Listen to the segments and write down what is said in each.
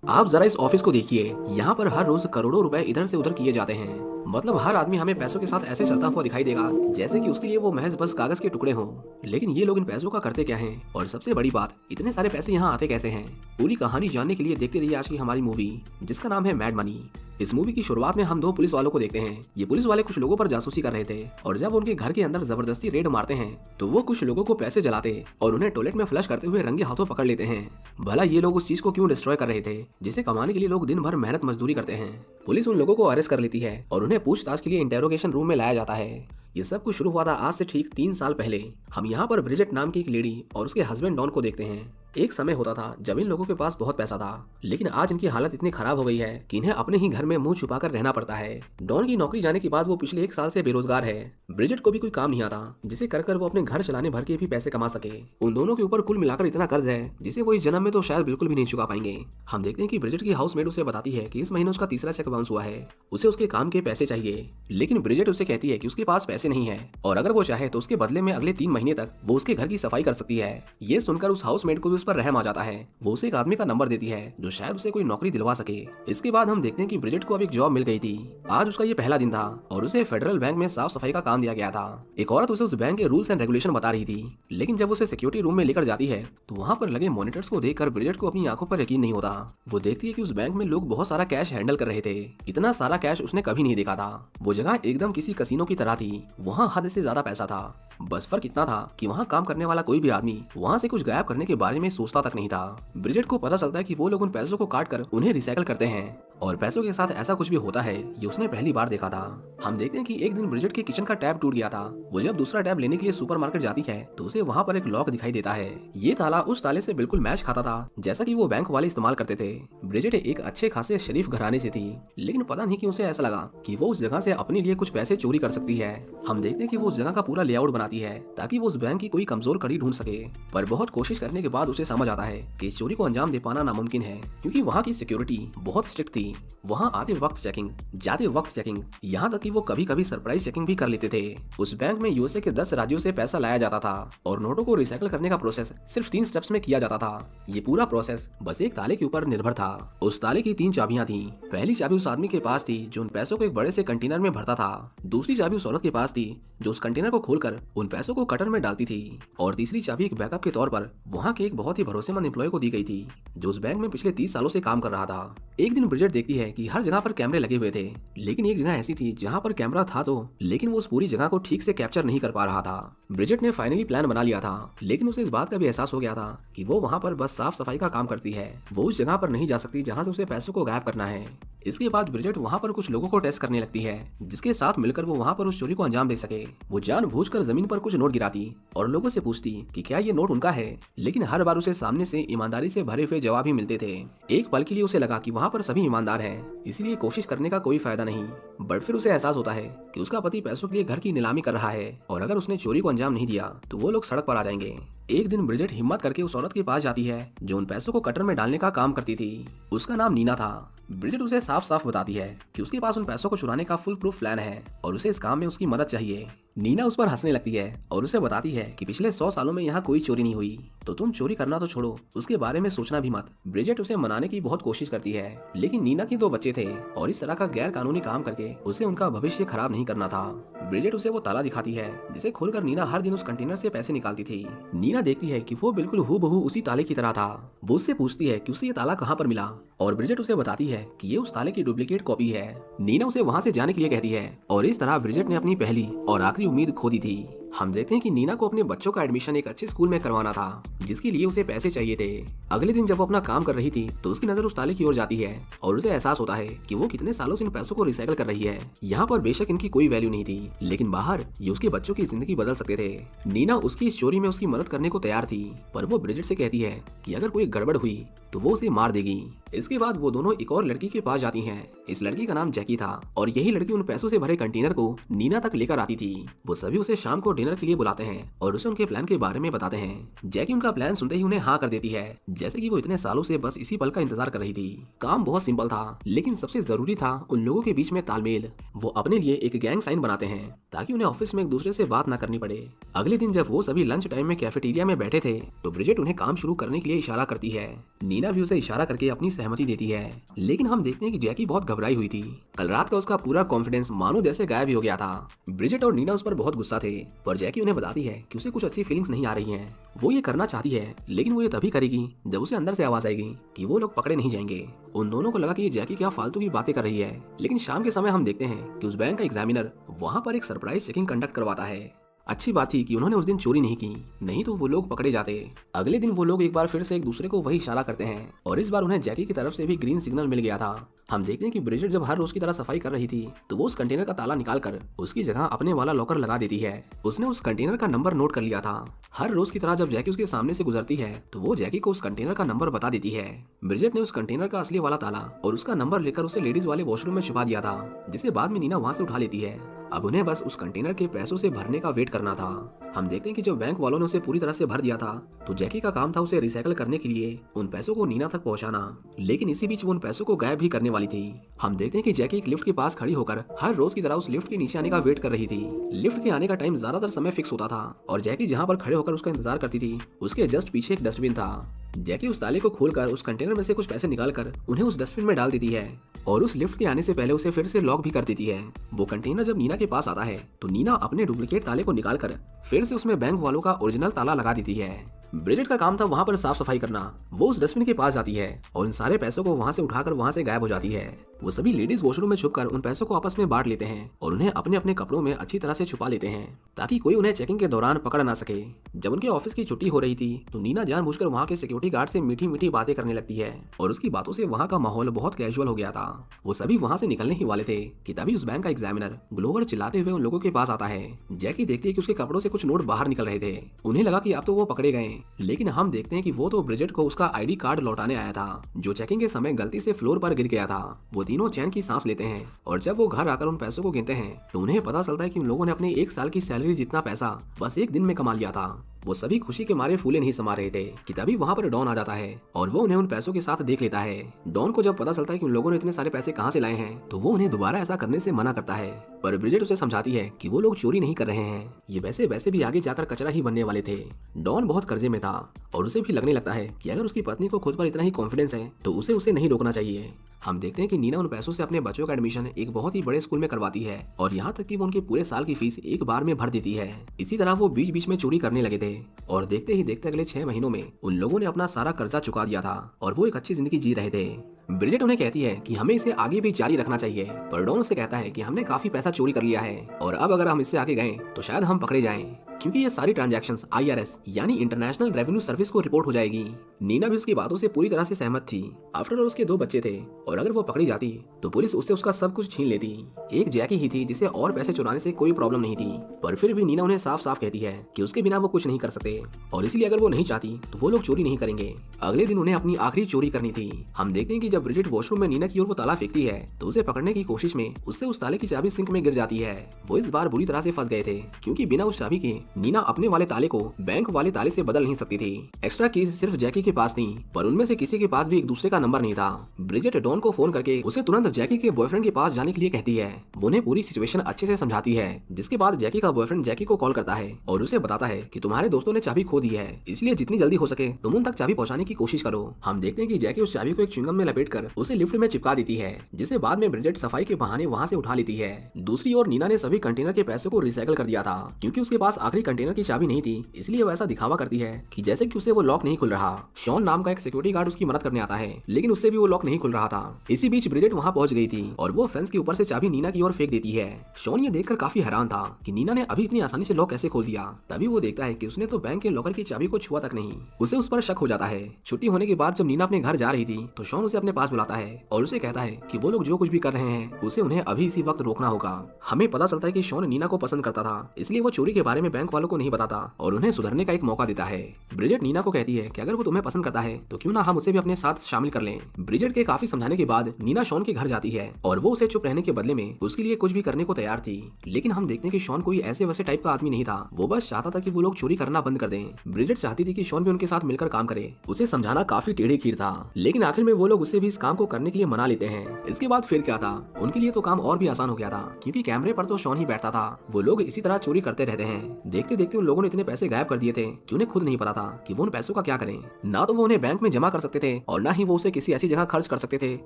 आप जरा इस ऑफिस को देखिए, यहाँ पर हर रोज करोड़ों रुपए इधर से उधर किए जाते हैं। मतलब हर आदमी हमें पैसों के साथ ऐसे चलता हुआ दिखाई देगा जैसे कि उसके लिए वो महज बस कागज के टुकड़े हों। लेकिन ये लोग इन पैसों का करते क्या हैं? और सबसे बड़ी बात, इतने सारे पैसे यहाँ आते कैसे हैं? पूरी कहानी जानने के लिए देखते रहिए आज की हमारी मूवी, जिसका नाम है मैड मनी। इस मूवी की शुरुआत में हम दो पुलिस वालों को देखते हैं। ये पुलिस वाले कुछ लोगों पर जासूसी कर रहे थे और जब उनके घर के अंदर जबरदस्ती रेड मारते हैं तो वो कुछ लोगों को पैसे जलाते और उन्हें टॉयलेट में फ्लश करते हुए रंगे हाथों पकड़ लेते हैं। भला ये लोग उस चीज को क्यों डिस्ट्रॉय कर रहे थे जिसे कमाने के लिए लोग दिन भर मेहनत मजदूरी करते हैं। पुलिस उन लोगों को अरेस्ट कर लेती है और उन्हें पूछताछ के लिए इंटेरोगेशन रूम में लाया जाता है। ये सब कुछ शुरू हुआ था आज से ठीक 3 साल पहले। हम यहाँ पर ब्रिजेट नाम की एक लेडी और उसके हस्बैंड डॉन को देखते हैं। एक समय होता था जब इन लोगों के पास बहुत पैसा था, लेकिन आज इनकी हालत इतनी खराब हो गई है कि इन्हें अपने ही घर में मुंह छुपाकर रहना पड़ता है। डॉन की नौकरी जाने के बाद वो पिछले 1 साल से बेरोजगार है। ब्रिजेट को भी कोई काम नहीं आता जिसे कर कर वो अपने घर चलाने भर के भी पैसे कमा सके। उन दोनों के ऊपर कुल मिलाकर इतना कर्ज है जिसे वो इस जन्म में तो शायद बिल्कुल भी नहीं चुका पाएंगे। हम देखते हैं कि ब्रिजेट की हाउसमेट उसे बताती है कि इस महीने उसका तीसरा चेक बाउंस हुआ है, उसे उसके काम के पैसे चाहिए। लेकिन ब्रिजेट उसे कहती है कि उसके पास पैसे नहीं है और अगर वो चाहे तो उसके बदले में अगले 3 महीने तक वो उसके घर की सफाई कर सकती है। ये सुनकर उस हाउसमेट को भी उस पर रहम आ जाता है। वो उसे एक आदमी का नंबर देती है जो शायद उसे कोई नौकरी दिलवा सके। इसके बाद हम देखते हैं कि ब्रिजेट को अब एक जॉब मिल गई थी। आज उसका ये पहला दिन था और उसे फेडरल बैंक में साफ सफाई का काम दिया गया था। एक औरत उसे उस बैंक के रूल्स एंड रेगुलेशन बता रही थी, लेकिन जब उसे सिक्योरिटी रूम में लेकर जाती है तो वहाँ पर लगे मॉनिटर्स को देखकर ब्रिजेट को अपनी आंखों पर यकीन नहीं होता। वो देखती है कि उस बैंक में लोग बहुत सारा कैश हैंडल कर रहे थे। इतना सारा कैश उसने कभी नहीं देखा था। वो जगह एकदम किसी कसिनो की तरह थी। वहाँ हद से ज्यादा पैसा था। बस फर्क इतना था कि वहाँ काम करने वाला कोई भी आदमी वहाँ से कुछ गायब करने के बारे में सोचता तक नहीं था। ब्रिजेट को पता चलता है कि वो लोग उन पैसों को काट कर उन्हें रिसाइकल करते हैं और पैसों के साथ ऐसा कुछ भी होता है ये उसने पहली बार देखा था। हम देखते हैं कि एक दिन ब्रिजेट के किचन का टैप टूट गया था। वो जब दूसरा टैप लेने के लिए सुपरमार्केट जाती है तो उसे वहाँ पर एक लॉक दिखाई देता है। ये ताला उस ताले से बिल्कुल मैच खाता था जैसा कि वो बैंक वाले इस्तेमाल करते थे। ब्रिजेट एक अच्छे खासे शरीफ घराने से थी, लेकिन पता नहीं कि उसे ऐसा लगा कि वो उस जगह से अपने लिए कुछ पैसे चोरी कर सकती है। हम देखते हैं कि वो उस जगह का पूरा लेआउट बनाती है ताकि वो उस बैंक की कोई कमजोर कड़ी ढूंढ सके। पर बहुत कोशिश करने के बाद उसे समझ आता है कि इस चोरी को अंजाम दे पाना नामुमकिन है, क्योंकि वहाँ की सिक्योरिटी बहुत स्ट्रिक्ट थी। वहाँ आते वक्त चेकिंग, जाते वक्त चेकिंग, यहाँ तक कि वो कभी कभी सरप्राइज चेकिंग भी कर लेते थे। उस बैंक में यूएसए के 10 राज्यों से पैसा लाया जाता था और नोटों को रिसाइकल करने का प्रोसेस सिर्फ 3 स्टेप्स में किया जाता था। ये पूरा प्रोसेस बस एक ताले के ऊपर निर्भर था। उस ताले की 3 चाबियां थी। पहली चाबी उस आदमी के पास थी जो उन पैसों को एक बड़े से कंटेनर में भरता था। दूसरी चाबी उस औरत के पास थी जो उस कंटेनर को खोलकर उन पैसों को कटर में डालती थी। और तीसरी चाबी एक बैकअप के तौर पर वहाँ के एक बहुत ही भरोसेमंद एम्प्लॉय को दी गई थी जो उस बैंक में पिछले 30 सालों से काम कर रहा था। एक दिन ब्रिजेट देखती है कि हर जगह पर कैमरे लगे हुए थे, लेकिन एक जगह ऐसी थी जहाँ पर कैमरा था तो लेकिन वो उस पूरी जगह को ठीक से कैप्चर नहीं कर पा रहा था। ब्रिजेट ने फाइनली प्लान बना लिया था, लेकिन उसे इस बात का भी एहसास हो गया था कि वो वहाँ पर बस साफ सफाई का काम करती है। वो उस जगह पर नहीं जा सकती जहाँ से उसे पैसों को गायब करना है। इसके बाद ब्रिजेट वहाँ पर कुछ लोगों को टेस्ट करने लगती है जिसके साथ मिलकर वो वहाँ पर उस चोरी को अंजाम दे सके। वो जानबूझकर जमीन पर कुछ नोट गिराती और लोगों से पूछती कि क्या ये नोट उनका है, लेकिन हर बार उसे सामने से ईमानदारी से भरे हुए जवाब ही मिलते थे। एक पल के लिए उसे लगा कि वहाँ पर सभी ईमानदार हैं, इसलिए कोशिश करने का कोई फायदा नहीं। बट फिर उसे एहसास होता है कि उसका पति पैसों के लिए घर की नीलामी कर रहा है और अगर उसने चोरी को अंजाम नहीं दिया तो वो लोग सड़क पर आ जाएंगे। एक दिन ब्रिजेट हिम्मत करके उस औरत के पास जाती है जो उन पैसों को कटर में डालने का काम करती थी। उसका नाम नीना था। ब्रिजेट उसे साफ साफ बताती है कि उसके पास उन पैसों को चुराने का फुल प्रूफ प्लान है और उसे इस काम में उसकी मदद चाहिए। नीना उस पर हंसने लगती है और उसे बताती है कि पिछले 100 सालों में यहाँ कोई चोरी नहीं हुई, तो तुम चोरी करना तो छोड़ो, उसके बारे में सोचना भी मत। ब्रिजेट उसे मनाने की बहुत कोशिश करती है, लेकिन नीना के 2 बच्चे थे और इस तरह का गैर कानूनी काम करके उसे उनका भविष्य खराब नहीं करना था। ब्रिजेट उसे वो ताला दिखाती है जिसे खोलकर नीना हर दिन उस कंटेनर से पैसे निकालती थी। नीना देखती है कि वो बिल्कुल हूबहू उसी ताले की तरह था। वो उससे पूछती है कि उसे ये ताला कहाँ पर मिला और ब्रिजेट उसे बताती है कि ये उस ताले की डुप्लीकेट कॉपी है। नीना उसे वहाँ से जाने के लिए कहती है और इस तरह ब्रिजेट ने अपनी पहली और आखिरी उम्मीद खो दी थी। हम देखते हैं कि नीना को अपने बच्चों का एडमिशन एक अच्छे स्कूल में करवाना था जिसके लिए उसे पैसे चाहिए थे। अगले दिन जब वो अपना काम कर रही थी तो उसकी नजर उस ताले की ओर जाती है और उसे एहसास होता है कि वो कितने सालों से इन पैसों को रिसाइकल कर रही है। यहाँ पर बेशक इनकी कोई वैल्यू नहीं थी, लेकिन बाहर ये उसके बच्चों की जिंदगी बदल सकते थे। नीना उसकी इस चोरी में उसकी मदद करने को तैयार थी, पर वो ब्रिजेट से कहती है कि अगर कोई गड़बड़ हुई तो वो उसे मार देगी। इसके बाद वो दोनों एक और लड़की के पास जाती हैं। इस लड़की का नाम जैकी था और यही लड़की उन पैसों से भरे कंटेनर को नीना तक लेकर आती थी। वो सभी उसे शाम को डिनर के लिए बुलाते हैं और उसे उनके प्लान के बारे में बताते हैं। जैकी उनका प्लान सुनते ही उन्हें हाँ कर देती है, जैसे कि वो इतने सालों से बस इसी पल का इंतजार कर रही थी। काम बहुत सिंपल था, लेकिन सबसे जरूरी था उन लोगों के बीच में तालमेल। वो अपने लिए एक गैंग साइन बनाते हैं ताकि उन्हें ऑफिस में एक दूसरे से बात ना करनी पड़े। अगले दिन जब वो सभी लंच टाइम में कैफेटेरिया में बैठे थे तो ब्रिजेट उन्हें काम शुरू करने के लिए इशारा करती है। नीना नीना भी उसे इशारा करके अपनी सहमति देती है। लेकिन हम देखते हैं कि जैकी बहुत घबराई हुई थी। कल रात का उसका पूरा कॉन्फिडेंस मानो जैसे गायब ही हो गया था। ब्रिजेट और नीना उस पर बहुत गुस्सा थे, पर जैकी उन्हें बताती है कि उसे कुछ अच्छी फीलिंग्स नहीं आ रही हैं। वो ये करना चाहती है, लेकिन वो ये तभी करेगी जब उसे अंदर से आवाज आएगी कि वो लोग पकड़े नहीं जाएंगे। उन दोनों को लगा कि ये जैकी क्या फालतू की बातें कर रही है। लेकिन शाम के समय हम देखते हैं कि उस बैंक का एग्जामिनर वहाँ पर एक सरप्राइज चेकिंग कंडक्ट करवाता है। अच्छी बात थी कि उन्होंने उस दिन चोरी नहीं की, नहीं तो वो लोग पकड़े जाते। अगले दिन वो लोग एक बार फिर से एक दूसरे को वही इशारा करते हैं और इस बार उन्हें जैकी की तरफ से भी ग्रीन सिग्नल मिल गया था। हम देखते हैं कि ब्रिजेट जब हर रोज की तरह सफाई कर रही थी तो वो उस कंटेनर का ताला निकालकर उसकी जगह अपने वाला लॉकर लगा देती है। उसने उस कंटेनर का नंबर नोट कर लिया था। हर रोज की तरह जब जैकी उसके सामने से गुजरती है तो वो जैकी को उस कंटेनर का नंबर बता देती है। ब्रिजेट ने उस कंटेनर का असली वाला ताला और उसका नंबर लेकर उसे लेडीज वाले वॉशरूम में छुपा दिया था, जिसे बाद में नीना वहाँ से उठा लेती है। अब उन्हें बस उस कंटेनर के पैसों से भरने का वेट करना था। हम देखते हैं कि जब बैंक वालों ने उसे पूरी तरह से भर दिया था तो जैकी का काम था उसे रिसाइकल करने के लिए उन पैसों को नीना तक पहुंचाना। लेकिन इसी बीच वो उन पैसों को गायब भी करने वाली थी। हम देखते हैं कि जैकी एक लिफ्ट के पास खड़ी होकर हर रोज की तरह उस लिफ्ट के नीचे आने का वेट कर रही थी। लिफ्ट के आने का टाइम ज्यादातर समय फिक्स होता था और जैकी जहाँ पर खड़े होकर उसका इंतजार करती थी उसके जस्ट पीछे एक डस्टबिन था। जैकी उस ताले को खोलकर उस कंटेनर में से कुछ पैसे निकालकर उन्हें उस डस्टबिन में डाल देती है और उस लिफ्ट के आने से पहले उसे फिर से लॉक भी कर देती है। वो कंटेनर जब नीना के पास आता है तो नीना अपने डुप्लीकेट ताले को निकालकर फिर से उसमें बैंक वालों का ओरिजिनल ताला लगा देती है। ब्रिजेट का काम था वहाँ पर साफ सफाई करना। वो उस डस्टबिन के पास जाती है और इन सारे पैसों को वहाँ से उठाकर वहाँ से गायब हो जाती है। वो सभी लेडीज वॉशरूम में छुपकर उन पैसों को आपस में बांट लेते हैं और उन्हें अपने अपने कपड़ों में अच्छी तरह से छुपा लेते हैं ताकि कोई उन्हें चेकिंग के दौरान पकड़ ना सके। जब उनके ऑफिस की छुट्टी हो रही थी तो नीना जानबूझकर वहाँ के सिक्योरिटी गार्ड से मीठी मीठी बातें करने लगती है और उसकी बातों से वहाँ का माहौल बहुत कैजुअल हो गया था। वो सभी वहाँ से निकलने ही वाले थे कि तभी उस बैंक का एग्जामिनर ग्लोवर चिल्लाते हुए उन लोगों के पास आता है। जैकी देखती है कि उसके कपड़ों से कुछ नोट बाहर निकल रहे थे। उन्हें लगा कि अब तो वो पकड़े गए, लेकिन हम देखते हैं कि वो तो ब्रिजेट को उसका आईडी कार्ड लौटाने आया था जो चेकिंग के समय गलती से फ्लोर पर गिर गया था। वो तीनों चैन की सांस लेते हैं और जब वो घर आकर उन पैसों को गिनते हैं तो उन्हें पता चलता है कि उन लोगों ने अपने एक साल की सैलरी जितना पैसा बस एक दिन में कमा लिया था। वो सभी खुशी के मारे फूले नहीं समा रहे थे कि तभी वहाँ पर डॉन आ जाता है और वो उन्हें उन पैसों के साथ देख लेता है। डॉन को जब पता चलता है कि उन लोगों ने इतने सारे पैसे कहाँ से लाए हैं तो वो उन्हें दोबारा ऐसा करने से मना करता है, पर ब्रिजेट उसे समझाती है कि वो लोग चोरी नहीं कर रहे हैं, ये वैसे भी आगे जाकर कचरा ही बनने वाले थे। डॉन बहुत कर्जे में था और उसे भी लगने लगता है कि अगर उसकी पत्नी को खुद पर इतना ही कॉन्फिडेंस है तो उसे नहीं रोकना चाहिए। हम देखते हैं कि नीना उन पैसों से अपने बच्चों का एडमिशन एक बहुत ही बड़े स्कूल में करवाती है और यहाँ तक कि वो उनके पूरे साल की फीस एक बार में भर देती है। इसी तरह वो बीच बीच में चोरी करने लगे थे और देखते ही देखते अगले 6 महीनों में उन लोगों ने अपना सारा कर्जा चुका दिया था और वो एक अच्छी जिंदगी जी रहे थे। ब्रिजेट उन्हें कहती है कि हमें इसे आगे भी जारी रखना चाहिए, पर डॉन उसे कहता है कि हमने काफी पैसा चोरी कर लिया है और अब अगर हम इससे आगे गए तो शायद हम पकड़े जाएं, क्योंकि ये सारी ट्रांजैक्शंस IRS यानी इंटरनेशनल रेवेन्यू सर्विस को रिपोर्ट हो जाएगी। नीना भी उसकी बातों से पूरी तरह से सहमत थी। आफ्टर ऑल उसके 2 बच्चे थे और अगर वो पकड़ी जाती तो पुलिस उससे उसका सब कुछ छीन लेती। एक जैकी ही थी जिसे और पैसे चुराने से कोई प्रॉब्लम नहीं थी, पर फिर भी नीना उन्हें साफ साफ कहती है कि उसके बिना वो कुछ नहीं कर सकते और इसलिए अगर वो नहीं चाहती तो वो लोग चोरी नहीं करेंगे। अगले दिन उन्हें अपनी आखिरी चोरी करनी थी। हम देखते हैं कि जब ब्रिजेट वॉशरूम में नीना की ओर वो ताला फेंकती है तो उसे पकड़ने की कोशिश में उससे उस ताले की चाबी सिंक में गिर जाती है। वो इस बार बुरी तरह से फंस गए थे क्योंकि बिना उस चाबी के नीना अपने वाले ताले को बैंक वाले ताले से बदल नहीं सकती थी। एक्स्ट्रा कीज सिर्फ जैकी के पास थी, पर उनमें से किसी के पास भी एक दूसरे का नंबर नहीं था। ब्रिजेट डॉन को फोन करके उसे तुरंत जैकी के बॉयफ्रेंड के पास जाने के लिए कहती है। वो उन्हें पूरी सिचुएशन अच्छे से समझाती है, जिसके बाद जैकी का बॉयफ्रेंड जैकी को कॉल करता है और उसे बताता है कि तुम्हारे दोस्तों ने चाबी खो दी है, इसलिए जितनी जल्दी हो सके तुम उन तक चाबी पहुंचाने की कोशिश करो। हम देखते हैं कि जैकी उस चाबी को एक च्युइंगम में लपेटकर उसे लिफ्ट में चिपका देती है, जिसे बाद में ब्रिजेट सफाई के बहाने वहां से उठा लेती है। दूसरी ओर नीना ने सभी कंटेनर के पैसों को रिसाइकल कर दिया था क्योंकि उसके पास आखिरी कंटेनर की चाबी नहीं थी, इसलिए वो ऐसा दिखावा करती है कि जैसे कि उसे वो लॉक नहीं खुल रहा। शॉन नाम का एक सिक्योरिटी गार्ड उसकी मदद करने आता है, लेकिन उससे भी वो लॉक नहीं खुल रहा था। इसी बीच ब्रिजेट वहां पहुंच गई थी और वो फेंस के ऊपर से चाबी नीना की ओर फेंक देती है। शॉन ये देखकर काफी हैरान था कि नीना ने अभी इतनी आसानी से लॉक कैसे खोल दिया। तभी वो देखता है कि उसने तो बैंक के लॉकर की चाबी को छुआ तक नहीं। उसे उस पर शक हो जाता है। छुट्टी होने के बाद जब नीना अपने घर जा रही थी तो शॉन उसे अपने पास बुलाता है और उसे कहता है कि वो लोग जो कुछ भी कर रहे हैं उसे उन्हें अभी इसी वक्त रोकना होगा। हमें पता चलता है कि शॉन नीना को पसंद करता था, इसलिए वो चोरी के बारे में बैंक वालों को नहीं बताता और उन्हें सुधरने का एक मौका देता है। ब्रिजेट नीना को कहती है कि अगर वो तुम्हें पसंद करता है तो क्यों ना हम उसे भी अपने साथ शामिल कर लें। ब्रिजेट के काफी समझाने के बाद नीना शॉन के घर जाती है और वो उसे चुप रहने के बदले में उसके लिए कुछ भी करने को तैयार थी। लेकिन हम देखते हैं कि शॉन कोई ऐसे वैसे टाइप का आदमी नहीं था, वो बस चाहता था कि वो लोग चोरी करना बंद कर दें। ब्रिजेट चाहती थी कि शॉन भी उनके साथ मिलकर काम करे। उसे समझाना काफी टेढ़ी खीर था, लेकिन आखिर में वो लोग उससे भी इस काम को करने के लिए मना लेते हैं। इसके बाद फिर क्या था, उनके लिए तो काम और भी आसान हो गया था क्योंकि कैमरे पर तो शॉन ही बैठता था। वो लोग इसी तरह चोरी करते रहते हैं। देखते देखते उन लोगों ने इतने पैसे गायब कर दिए थे कि उन्हें खुद नहीं पता था कि वो उन पैसों का क्या करें। ना तो वो उन्हें बैंक में जमा कर सकते थे और ना ही वो उसे किसी ऐसी जगह खर्च कर सकते थे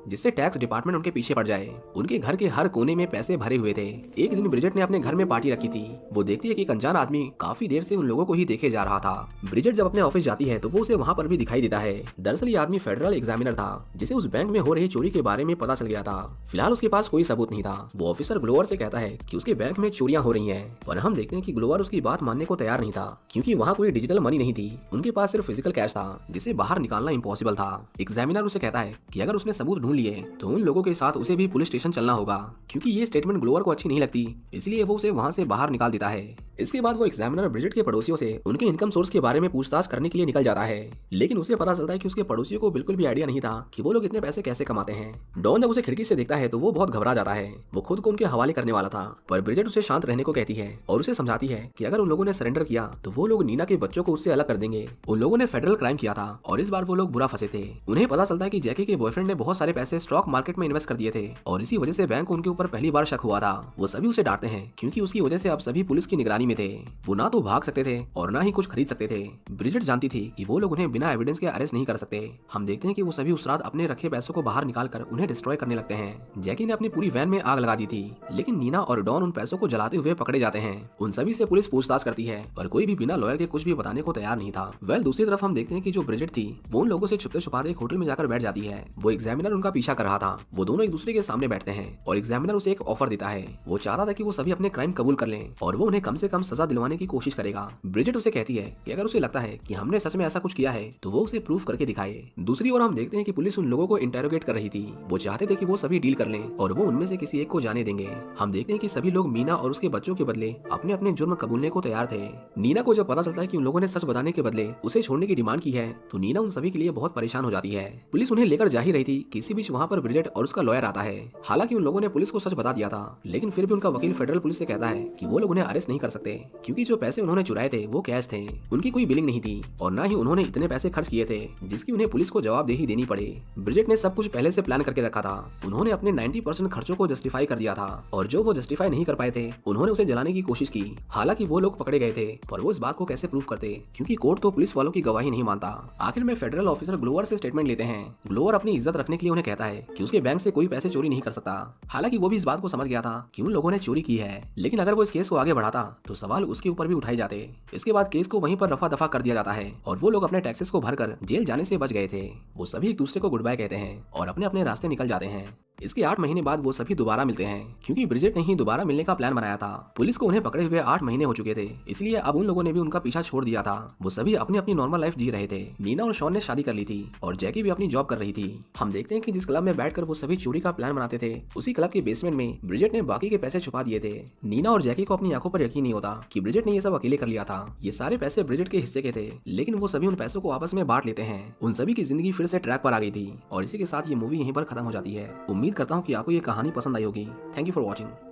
जिससे टैक्स डिपार्टमेंट उनके पीछे पड़ जाए। उनके घर के हर कोने में पैसे भरे हुए थे। एक दिन ब्रिजेट ने अपने घर में पार्टी रखी थी। वो देखती है कि एक अनजान आदमी काफी देर से उन लोगों को ही देखे जा रहा था। ब्रिजेट जब अपने ऑफिस जाती है तो वो उसे वहाँ पर भी दिखाई देता है। दरअसल ये आदमी फेडरल एग्जामिनर था जिसे उस बैंक में हो रही चोरी के बारे में पता चल गया था। फिलहाल उसके पास कोई सबूत नहीं था। वो ऑफिसर ग्लोवर से कहता है कि उसके बैंक में चोरियां हो रही हैं, पर हम देखते हैं कि ग्लोवर उसकी बात मानने को तैयार नहीं था क्योंकि वहाँ कोई डिजिटल मनी नहीं थी। उनके पास सिर्फ फिजिकल कैश था जिसे बाहर निकालना इम्पॉसिबल था। एग्जामिनर उसे कहता है कि अगर उसने सबूत ढूंढ लिए तो उन लोगों के साथ उसे भी पुलिस स्टेशन चलना होगा। क्योंकि ये स्टेटमेंट ग्लोवर को अच्छी नहीं लगती, इसलिए वो उसे वहाँ से बाहर निकाल देता है। इसके बाद वो एग्जामिनर ब्रिजेट के पड़ोसियों से उनके इनकम सोर्स के बारे में पूछताछ करने के लिए निकल जाता है। लेकिन उसे पता चलता है कि उसके पड़ोसियों को बिल्कुल भी आइडिया नहीं था कि वो लोग इतने पैसे कैसे कमाते हैं। डॉन जब उसे खिड़की से देखता है तो वो बहुत घबरा जाता है। वो खुद को उनके हवाले करने वाला था, पर ब्रिजेट उसे शांत रहने को कहती है और उसे समझाती है कि अगर उन लोगों ने सरेंडर किया तो वो लोग नीना के बच्चों को उससे अलग कर देंगे। उन लोगों ने फेडरल क्राइम किया था और इस बार वो लोग बुरा फंसे थे। उन्हें पता चलता है कि जैकी के बॉयफ्रेंड ने बहुत सारे पैसे स्टॉक मार्केट में इन्वेस्ट कर दिए थे और इसी वजह से बैंक को उनके ऊपर पहली बार शक हुआ था। वो सभी उसे डांटते हैं क्योंकि उसकी वजह से अब सभी पुलिस की निगरानी में थे। वो ना तो भाग सकते थे और ना ही कुछ खरीद सकते थे। ब्रिजेट जानती थी कि वो लोग उन्हें बिना एविडेंस के अरेस्ट नहीं कर सकते। हम देखते हैं कि वो सभी उस रात अपने रखे पैसों को बाहर निकालकर उन्हें डिस्ट्रॉय करने लगते हैं। जैकी ने अपनी पूरी वैन में आग लगा दी थी, लेकिन नीना और डॉन उन पैसों को जलाते हुए पकड़े जाते हैं। उन सभी से पुलिस पूछताछ करती है, पर कोई भी बिना लॉयर के कुछ भी बताने को तैयार नहीं था। दूसरी तरफ हम देखते हैं कि जो ब्रिजेट थी वो उन लोगों से छुपते छुपाते एक होटल में जाकर बैठ जाती है। वो एग्जामिनर उनका पीछा कर रहा था। वो दोनों एक दूसरे के सामने बैठते हैं और एग्जामिनर उसे एक ऑफर देता है। वो चाहता था कि वो सभी अपने क्राइम कबूल कर लें और वो उन्हें कम से कम सजा दिलवाने की कोशिश करेगा। ब्रिजेट उसे कहती है कि अगर उसे लगता है कि हमने सच में ऐसा कुछ किया है तो वो उसे प्रूफ करके दिखाए। दूसरी ओर हम देखते हैं कि पुलिस उन लोगों को इंटेरोगेट कर रही थी। वो चाहते थे कि वो सभी डील कर लें और वो उनमें से किसी एक को जाने देंगे। हम देखते हैं कि सभी लोग मीना और उसके बच्चों के बदले अपने अपने जुर्म कबूलने को तैयार थे। नीना को जब पता चलता है कि उन लोगों ने सच बताने के बदले उसे छोड़ने की डिमांड की है तो नीना उन सभी के लिए बहुत परेशान हो जाती है। पुलिस उन्हें लेकर जा ही रही थी कि इसी बीच वहाँ पर ब्रिजेट और उसका लॉयर आता है। हालांकि उन लोगों ने पुलिस को सच बता दिया था, लेकिन फिर भी उनका वकील फेडरल पुलिस से कहता है कि वो लोग उन्हें अरेस्ट नहीं कर सकते क्योंकि जो पैसे उन्होंने चुराए थे वो कैश थे। उनकी कोई बिलिंग नहीं थी और ना ही उन्होंने इतने पैसे खर्च किए थे जिसकी उन्हें पुलिस को जवाबदेही देनी पड़े। ब्रिजेट ने सब कुछ पहले से प्लान करके रखा था। उन्होंने अपने 90% खर्चों को जस्टिफाई कर दिया था और जो वो जस्टिफाई नहीं कर पाए थे उन्होंने उसे जलाने की कोशिश की। हालांकि वो लोग पकड़े गए थे, पर वो इस बात को कैसे प्रूफ करते क्योंकि कोर्ट तो पुलिस वालों की गवाही नहीं मानता। आखिर में फेडरल ऑफिसर ग्लोवर से स्टेटमेंट लेते हैं। ग्लोवर अपनी इज्जत रखने के लिए उन्हें कहता है कि उसके बैंक से कोई पैसे चोरी नहीं कर सकता। हालांकि वो भी इस बात को समझ गया था कि उन लोगों ने चोरी की है, लेकिन अगर वो इस केस को आगे बढ़ाता तो सवाल उसके ऊपर भी उठाए जाते। इसके बाद केस को वहीं पर रफा दफा कर दिया जाता है और वो लोग अपने टैक्सेस को भरकर जेल जाने से बच गए थे। वो सभी एक दूसरे को गुड बाय कहते हैं और अपने अपने रास्ते निकल जाते हैं। इसके 8 महीने बाद वो सभी दोबारा मिलते हैं क्योंकि ब्रिजेट ने ही दोबारा मिलने का प्लान बनाया था। पुलिस को उन्हें पकड़े हुए 8 महीने हो चुके थे, इसलिए अब उन लोगों ने भी उनका पीछा छोड़ दिया था। वो सभी अपनी अपनी नॉर्मल लाइफ जी रहे थे। नीना और शॉन ने शादी कर ली थी और जैकी भी अपनी जॉब कर रही थी। हम देखते हैं कि जिस क्लब में बैठकर वो सभी चोरी का प्लान बनाते थे उसी क्लब के बेसमेंट में ब्रिजेट ने बाकी के पैसे छुपा दिए थे। नीना और जैकी को अपनी आंखों पर यकीन नहीं होता कि ब्रिजेट ने ये सब अकेले कर लिया था। ये सारे पैसे ब्रिजेट के हिस्से के थे, लेकिन वो सभी उन पैसों को आपस में बांट लेते हैं। उन सभी की जिंदगी फिर से ट्रैक पर आ गई थी और इसी के साथ ये मूवी यहीं पर खत्म हो जाती है। उम्मीद करता हूँ कि आपको ये कहानी पसंद आई होगी। Thank you for watching.